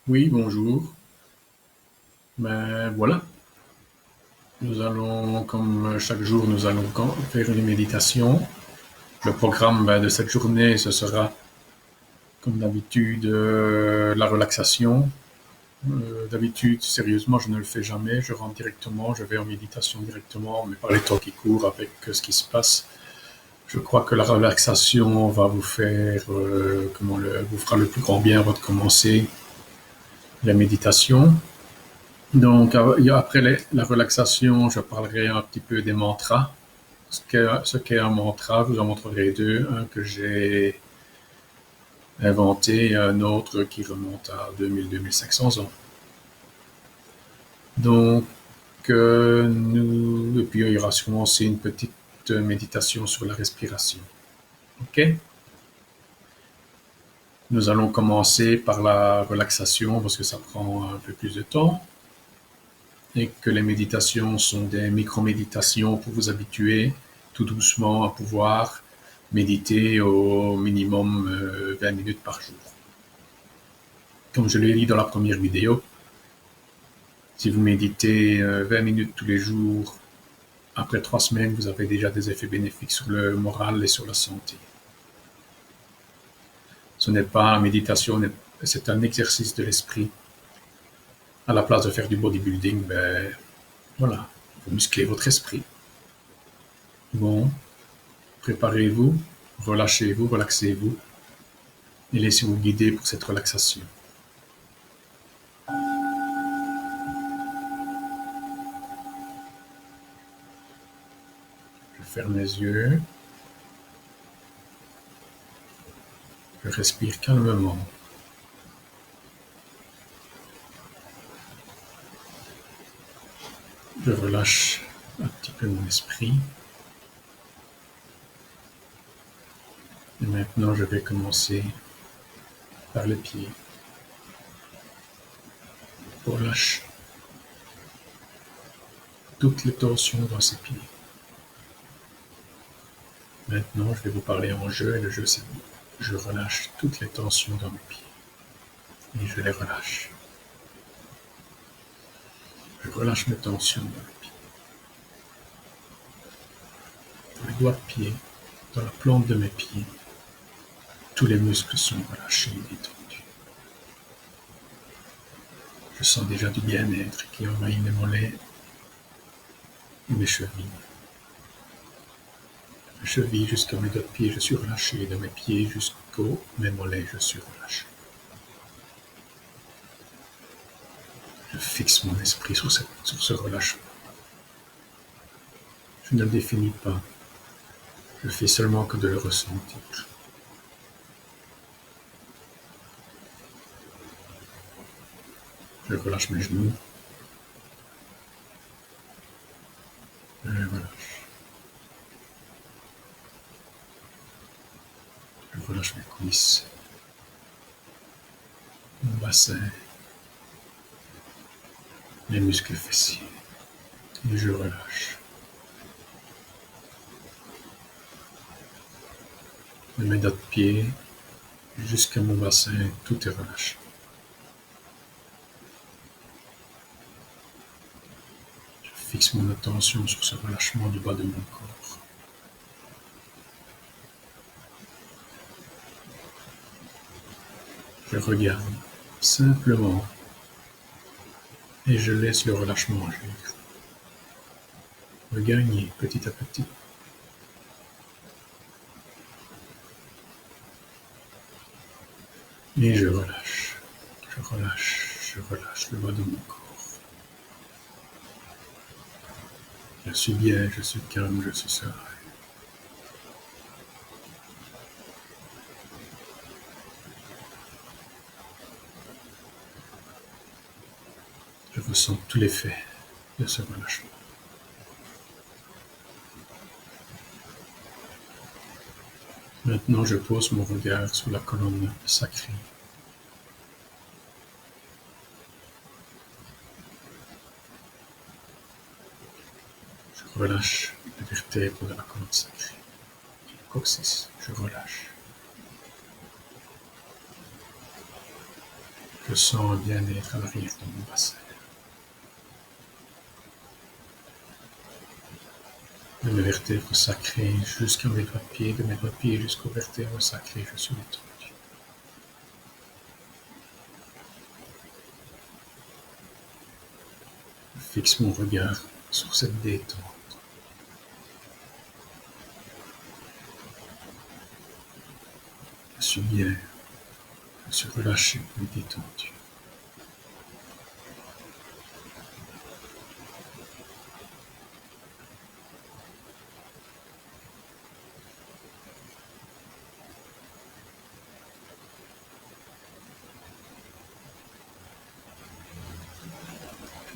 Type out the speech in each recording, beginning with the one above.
Oui, bonjour. Ben voilà, nous allons, comme chaque jour, nous allons faire une méditation. Le programme de cette journée, ce sera, comme d'habitude, la relaxation. D'habitude, sérieusement, je ne le fais jamais. Je rentre directement, je vais en méditation directement, mais par les temps qui courent avec ce qui se passe, je crois que la relaxation va vous faire, vous fera le plus grand bien avant de commencer la méditation. Donc, après la relaxation, je parlerai un petit peu des mantras. Ce qu'est un mantra, je vous en montrerai deux. Un que j'ai inventé et un autre qui remonte à 2000-2500 ans. Donc, et puis il y aura sûrement aussi une petite méditation sur la respiration. OK? Nous allons commencer par la relaxation parce que ça prend un peu plus de temps et que les méditations sont des micro-méditations pour vous habituer tout doucement à pouvoir méditer au minimum 20 minutes par jour. Comme je l'ai dit dans la première vidéo, si vous méditez 20 minutes tous les jours, après 3 semaines, vous avez déjà des effets bénéfiques sur le moral et sur la santé. Ce n'est pas la méditation, c'est un exercice de l'esprit. À la place de faire du bodybuilding, voilà, vous musclez votre esprit. Bon, préparez-vous, relâchez-vous, relaxez-vous et laissez-vous guider pour cette relaxation. Je ferme les yeux, je respire calmement. Je relâche un petit peu mon esprit. Et maintenant, je vais commencer par les pieds. Je relâche toutes les tensions dans ces pieds. Maintenant, je vais vous parler en jeu et le jeu c'est je relâche toutes les tensions dans mes pieds. Et je les relâche. Je relâche mes tensions dans mes pieds. Dans les doigts de pied, dans la plante de mes pieds, tous les muscles sont relâchés et détendus. Je sens déjà du bien-être qui envahit mes mollets et mes chevilles. Mes chevilles jusqu'à mes doigts de pied, je suis relâché. De mes pieds jusqu'aux mes mollets, je suis relâché. Je fixe mon esprit sur ce relâchement. Je ne le définis pas. Je fais seulement que de le ressentir. Je relâche mes genoux. Je les relâche. Je relâche mes cuisses, mon bassin, mes muscles fessiers. Et je relâche. De mes doigts de pied jusqu'à mon bassin, tout est relâché. Je fixe mon attention sur ce relâchement du bas de mon corps. Je regarde simplement et je laisse le relâchement agir. Me gagner petit à petit. Et je relâche. Je relâche. Je relâche le bas de mon corps. Je suis bien, je suis calme, je suis serein. Je ressens tout l'effet de ce relâchement. Maintenant, je pose mon regard sur la colonne sacrée. Je relâche les vertèbres de la colonne sacrée. Le coccyx, je relâche. Je ressens un bien-être à l'arrière de mon bassin. De mes vertèbres sacrées jusqu'à mes doigts de pied, de mes doigts de pied jusqu'aux vertèbres sacrées, je suis détendu. Je fixe mon regard sur cette détente. Je suis bien, je suis relâché et détendu.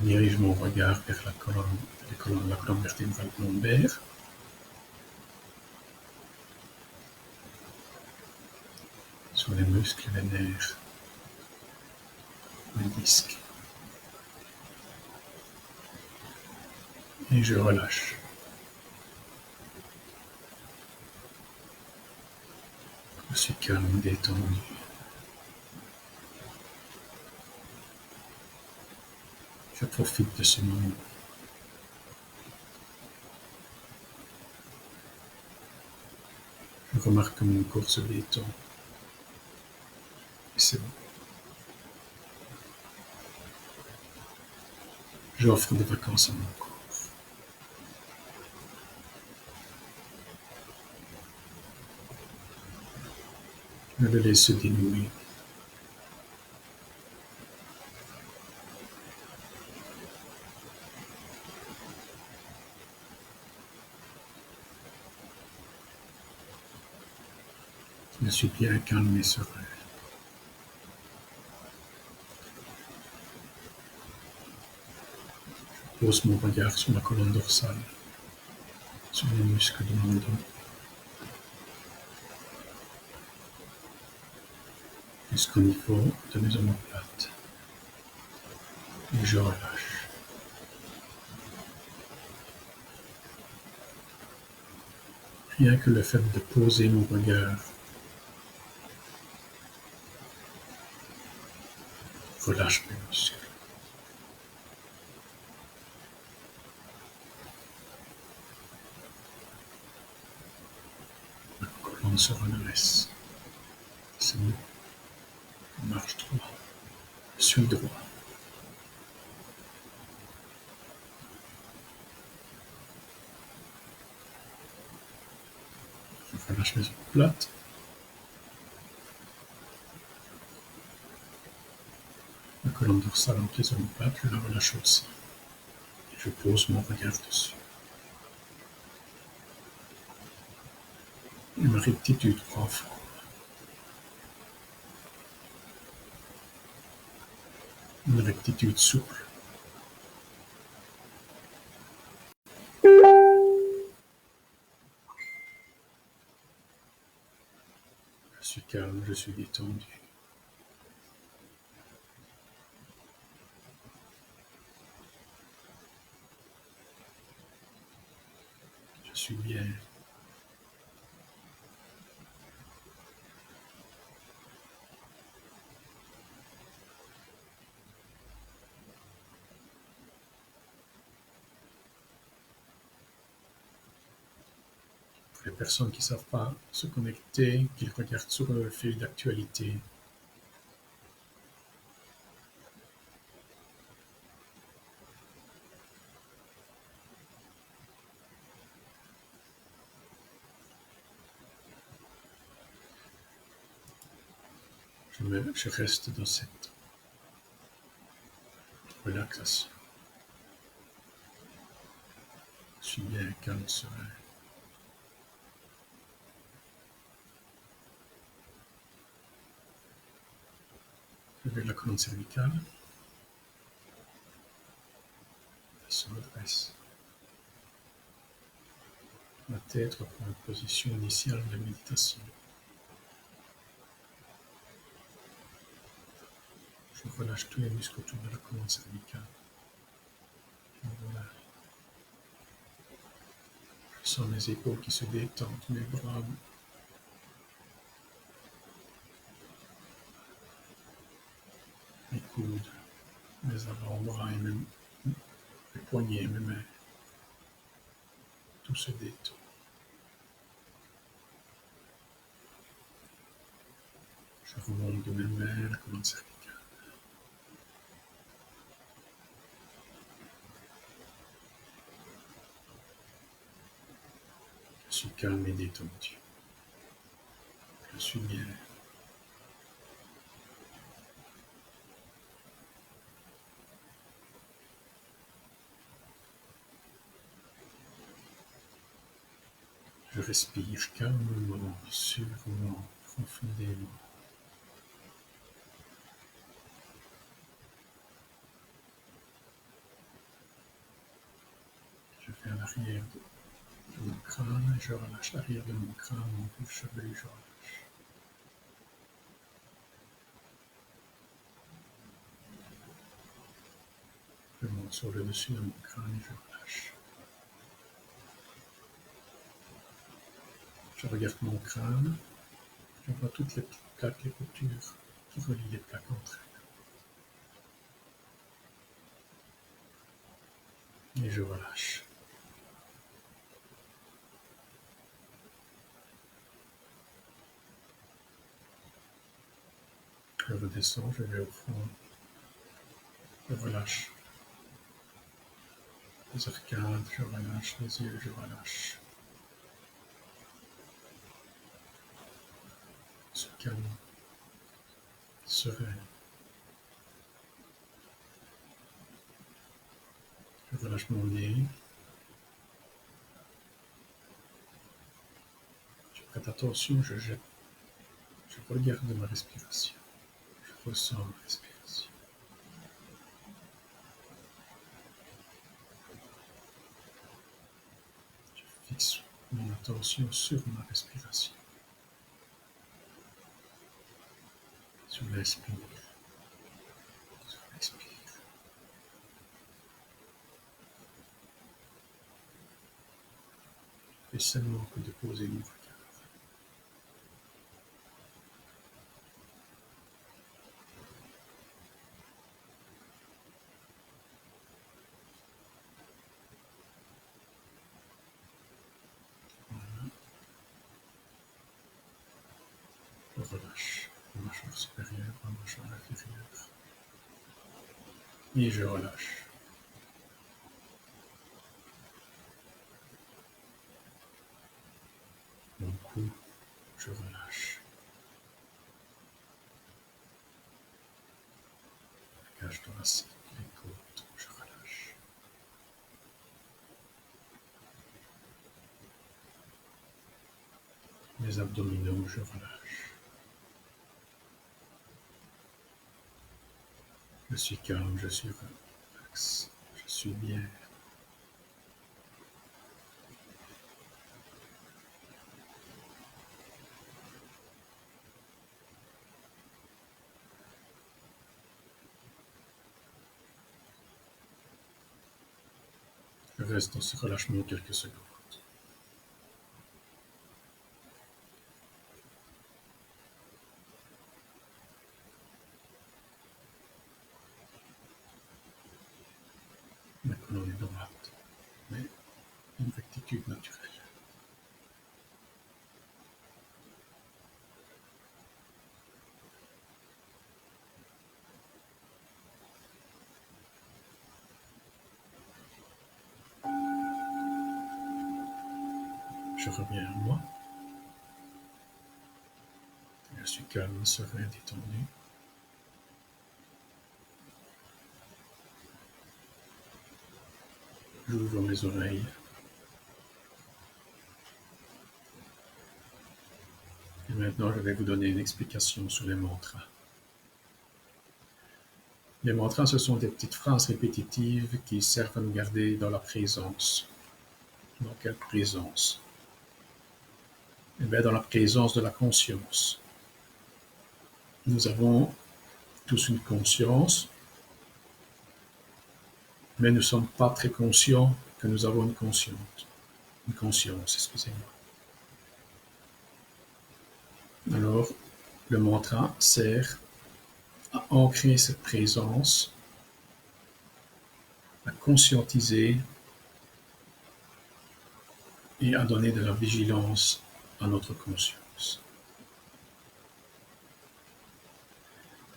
Je dirige mon regard vers la colonne vertébrale lombaire. Sur les muscles et les nerfs, les disques. Et je relâche. Je suis calme, détendu. Je profite de ce moment. Je remarque que mon corps se détend. Et c'est bon. J'offre des vacances à mon corps. Je le laisse se dénouer. Je suis bien calme et serein. Je pose mon regard sur ma colonne dorsale, sur les muscles de mon dos. Jusqu'au niveau de mes omoplates. Et je relâche. Rien que le fait de poser mon regard relâche mes muscles. Ma colonne se redresse. C'est bon. Je marche droit. Je suis droit. Je relâche mes omoplates. La colonne dorsale entre les omoplates, je la relâche aussi. Et je pose mon regard dessus. Et ma rectitude prend forme. Une rectitude souple. Je suis calme, je suis détendu. Je suis bien. Pour les personnes qui ne savent pas se connecter, qu'ils regardent sur le fil d'actualité. Je reste dans cette relaxation. Je suis bien calme, serein. Je vais la colonne cervicale. Elle se redresse. La tête reprend la position initiale de la méditation. Je relâche tous les muscles autour de la colonne cervicale. Voilà. Je sens mes épaules qui se détendent, mes bras. Mes coudes, mes avant-bras et mes poignets, mes mains. Tout se détend. Je remonte de mes mains la colonne cervicale. Je suis calme et détendu. Je suis bien. Je respire calmement, sûrement, profondément. Je fais à l'arrière de mon crâne, je relâche l'arrière de mon crâne, mon coupe chevelu, je relâche. Je monte sur le dessus de mon crâne et je relâche. Je regarde mon crâne, je vois toutes les petites plaques, les coutures qui relient les plaques entre elles. Et je relâche. Je redescends, je vais au fond. Je relâche les arcades, je relâche les yeux, je relâche. Je suis calme, serein. Je relâche mon nez. Je prête attention, je regarde ma respiration. Je ressens ma respiration. Je fixe mon attention sur ma respiration. Sur l'inspire. Sur l'expire. Je fais seulement que de poser mon regard. Je relâche la mâchoire supérieure, la mâchoire inférieure. Et je relâche. Mon cou, je relâche. La cage thoracique, les côtes, je relâche. Les abdominaux, je relâche. Je suis calme, je suis relax, je suis bien. Je reste dans ce relâchement quelques secondes. Ma colonne est droite, mais une rectitude naturelle. Je reviens à moi. Je suis calme, serein, détendu. J'ouvre mes oreilles. Et maintenant, je vais vous donner une explication sur les mantras. Les mantras, ce sont des petites phrases répétitives qui servent à nous garder dans la présence. Dans quelle présence? Eh bien, dans la présence de la conscience. Nous avons tous une conscience, mais nous ne sommes pas très conscients que nous avons une conscience. Excusez-moi. Alors, le mantra sert à ancrer cette présence, à conscientiser et à donner de la vigilance à notre conscience.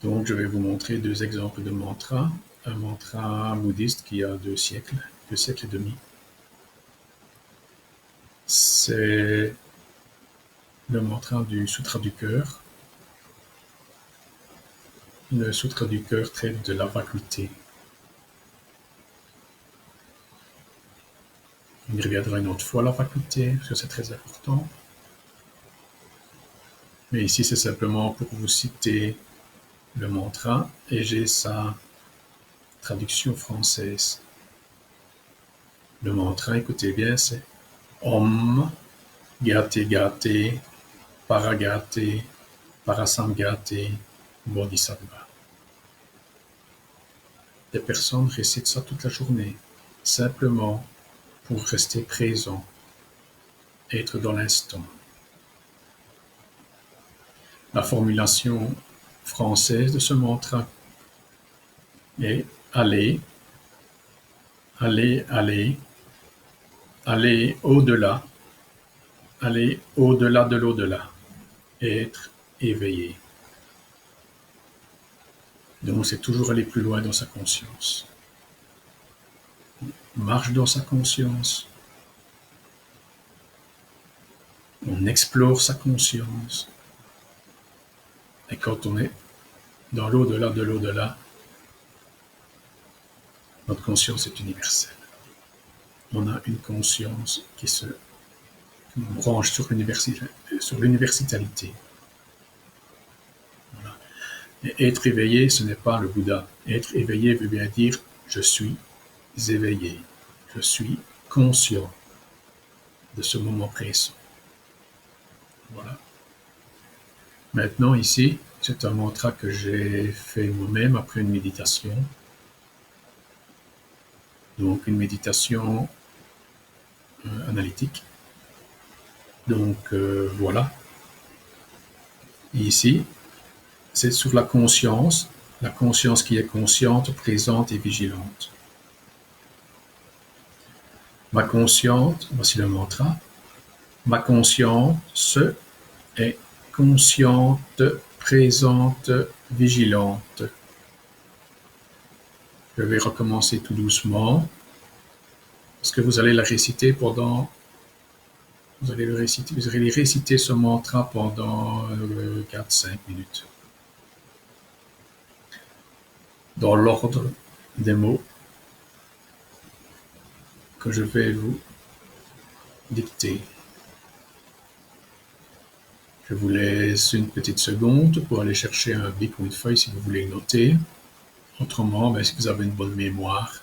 Donc, je vais vous montrer 2 exemples de mantras. Un mantra bouddhiste qui a 2 siècles et demi. C'est le mantra du Sutra du cœur. Le Sutra du cœur traite de la vacuité. On y reviendra une autre fois, la vacuité, parce que c'est très important. Mais ici, c'est simplement pour vous citer le mantra, et j'ai sa traduction française. Le mantra, écoutez bien, c'est Om Gate Gate Paragate Parasamgate Bodhisattva. Des personnes récitent ça toute la journée, simplement pour rester présent, être dans l'instant. La formulation française de ce mantra est aller, aller, aller, aller au-delà de l'au-delà, être éveillé. Donc c'est toujours aller plus loin dans sa conscience. On marche dans sa conscience, on explore sa conscience, et quand on est dans l'au-delà de l'au-delà, notre conscience est universelle. On a une conscience qui se branche sur l'universalité. Voilà. Et être éveillé, ce n'est pas le Bouddha. Être éveillé veut bien dire je suis éveillé, je suis conscient de ce moment présent. Voilà. Maintenant ici, c'est un mantra que j'ai fait moi-même après une méditation. Donc une méditation analytique. Donc voilà. Et ici, c'est sur la conscience qui est consciente, présente et vigilante. Ma consciente, voici le mantra, ma conscience est consciente, présente, vigilante. Je vais recommencer tout doucement, parce que vous allez la réciter pendant... Vous allez réciter ce mantra pendant 4-5 minutes. Dans l'ordre des mots que je vais vous dicter. Je vous laisse une petite seconde pour aller chercher un bic ou une feuille si vous voulez noter. Autrement, si vous avez une bonne mémoire,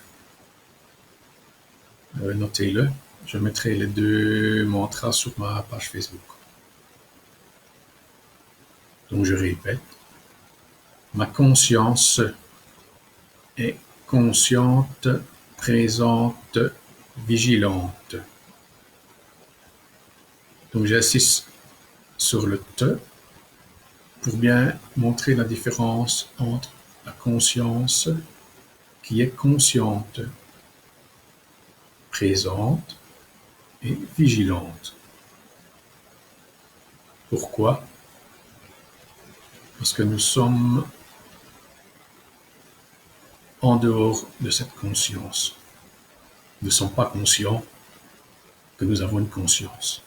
notez-le. Je mettrai les 2 mantras sur ma page Facebook. Donc je répète. Ma conscience est consciente, présente, vigilante. Donc j'insiste sur le te pour bien montrer la différence entre la conscience qui est consciente, présente et vigilante. Pourquoi? Parce que nous sommes en dehors de cette conscience. Nous ne sommes pas conscients que nous avons une conscience.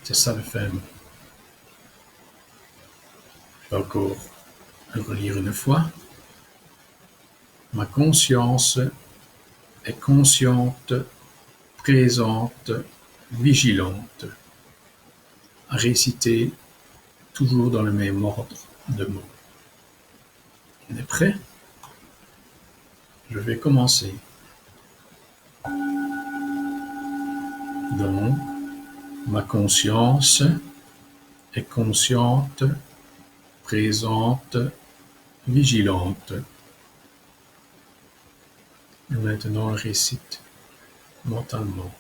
C'est ça le fait. Je vais encore le relire une fois. Ma conscience est consciente, présente, vigilante. À réciter toujours dans le même ordre de mots. On est prêt? Je vais commencer. Donc, ma conscience est consciente, présente, vigilante. Et maintenant, on récite mentalement.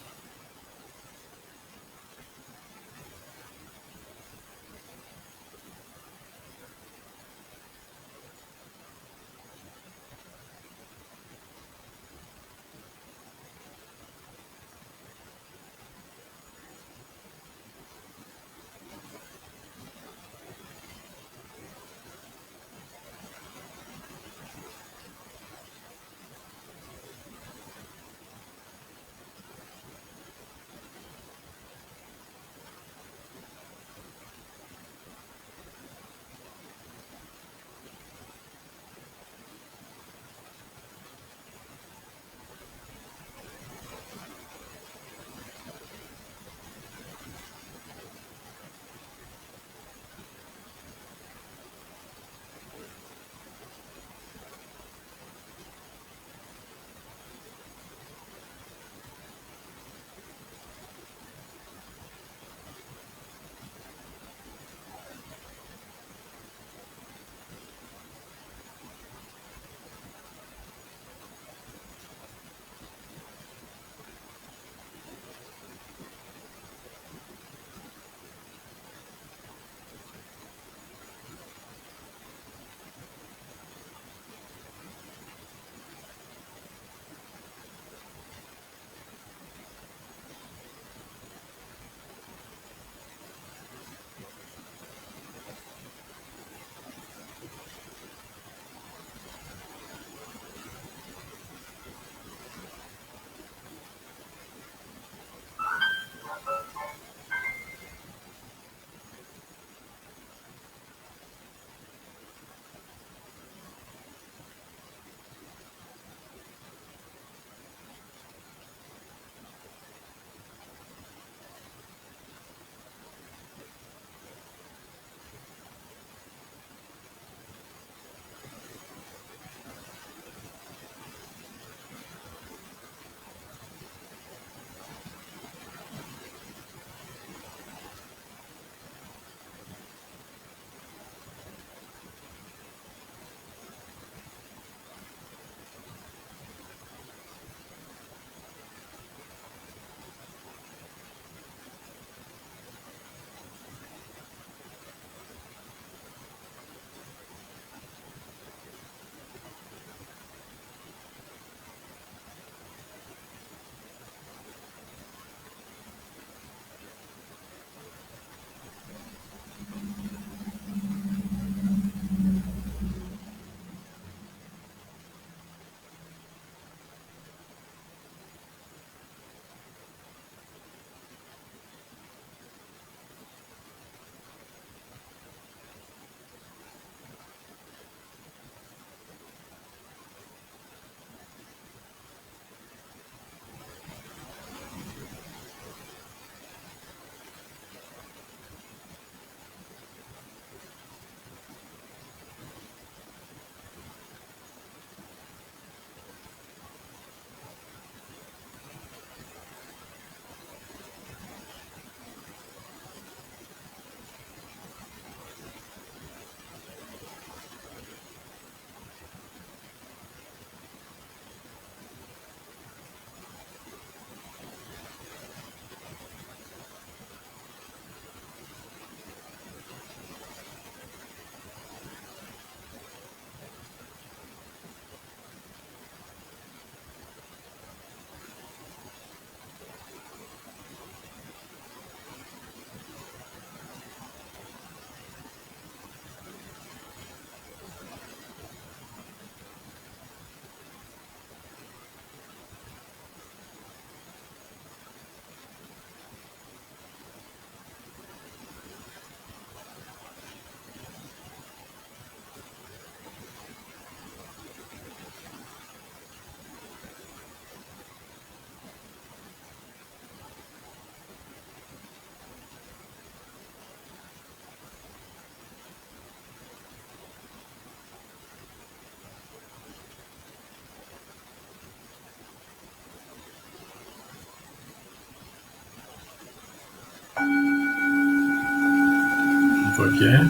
bien.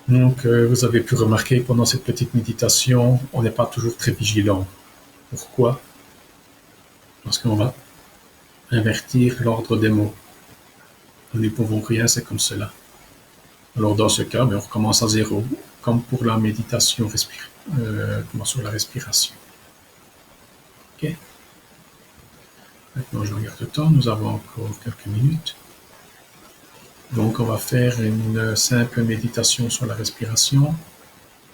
Donc, vous avez pu remarquer pendant cette petite méditation, on n'est pas toujours très vigilant. Pourquoi? Parce qu'on va invertir l'ordre des mots. Nous n'y pouvons rien, c'est comme cela. Alors dans ce cas, on recommence à zéro, comme pour la méditation sur la respiration. Ok. Maintenant, je regarde le temps, nous avons encore quelques minutes. Donc, on va faire une simple méditation sur la respiration.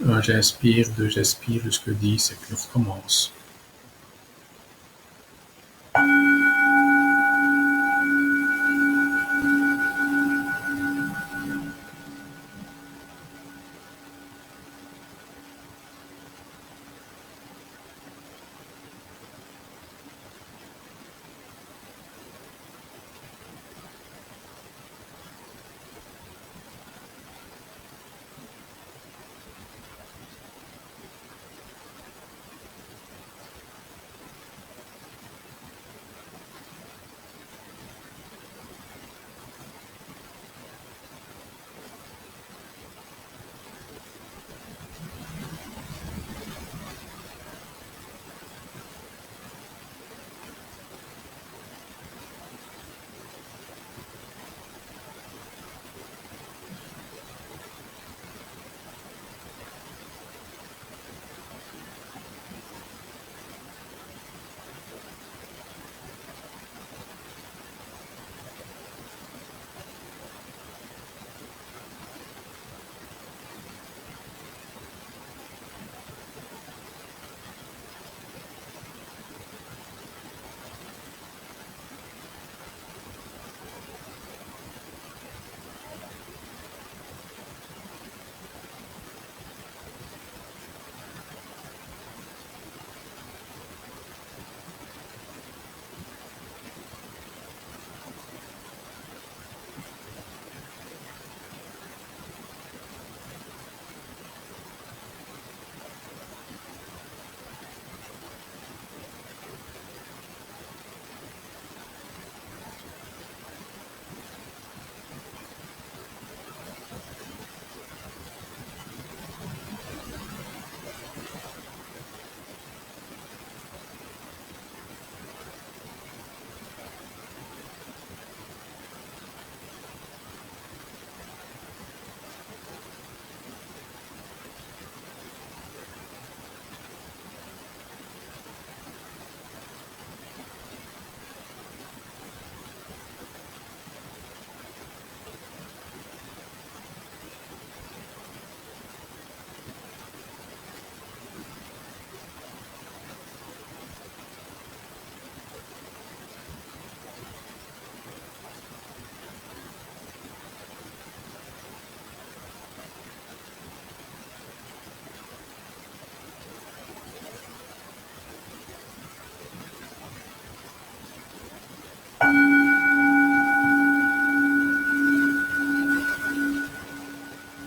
1, j'inspire, 2, j'expire, jusque 10, et puis on recommence.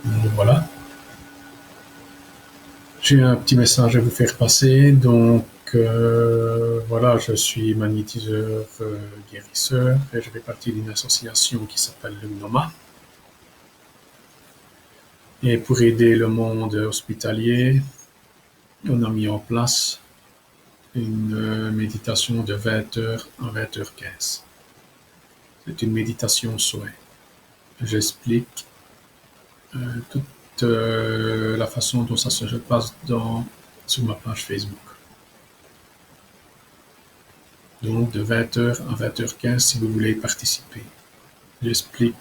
Donc, voilà. J'ai un petit message à vous faire passer. Donc, voilà, je suis magnétiseur guérisseur et je fais partie d'une association qui s'appelle le Gnoma. Et pour aider le monde hospitalier, on a mis en place une méditation de 20h à 20h15. C'est une méditation souhait. J'explique toute la façon dont ça se passe sur ma page Facebook. Donc de 20h à 20h15 si vous voulez participer. J'explique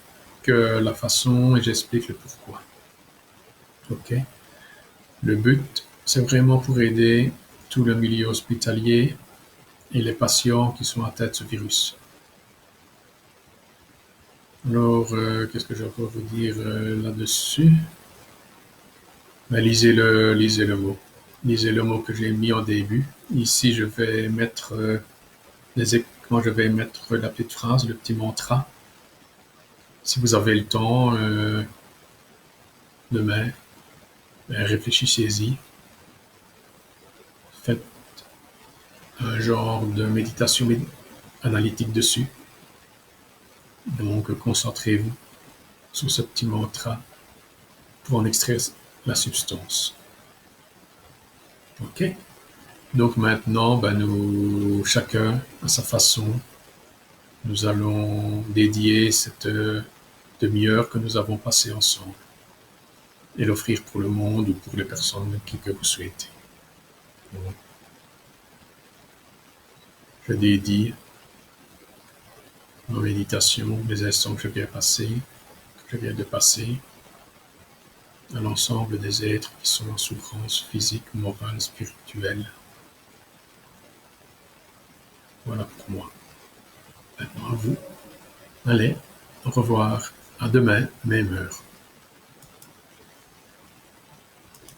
la façon et j'explique le pourquoi. Ok. Le but, c'est vraiment pour aider tout le milieu hospitalier et les patients qui sont atteints de ce virus. Alors, qu'est-ce que je peux vous dire là-dessus? Ben, lisez le mot. Lisez le mot que j'ai mis en début. Ici, je vais mettre quand je vais mettre la petite phrase, le petit mantra. Si vous avez le temps demain, ben, réfléchissez-y. Faites un genre de méditation analytique dessus. Donc, concentrez-vous sur ce petit mantra pour en extraire la substance. OK? Donc maintenant, nous, chacun à sa façon, nous allons dédier cette demi-heure que nous avons passée ensemble et l'offrir pour le monde ou pour les personnes que vous souhaitez. Donc, je dédie ma méditation, les instants que je viens de passer, à l'ensemble des êtres qui sont en souffrance physique, morale, spirituelle. Voilà pour moi. Maintenant à vous. Allez, au revoir. À demain, même heure.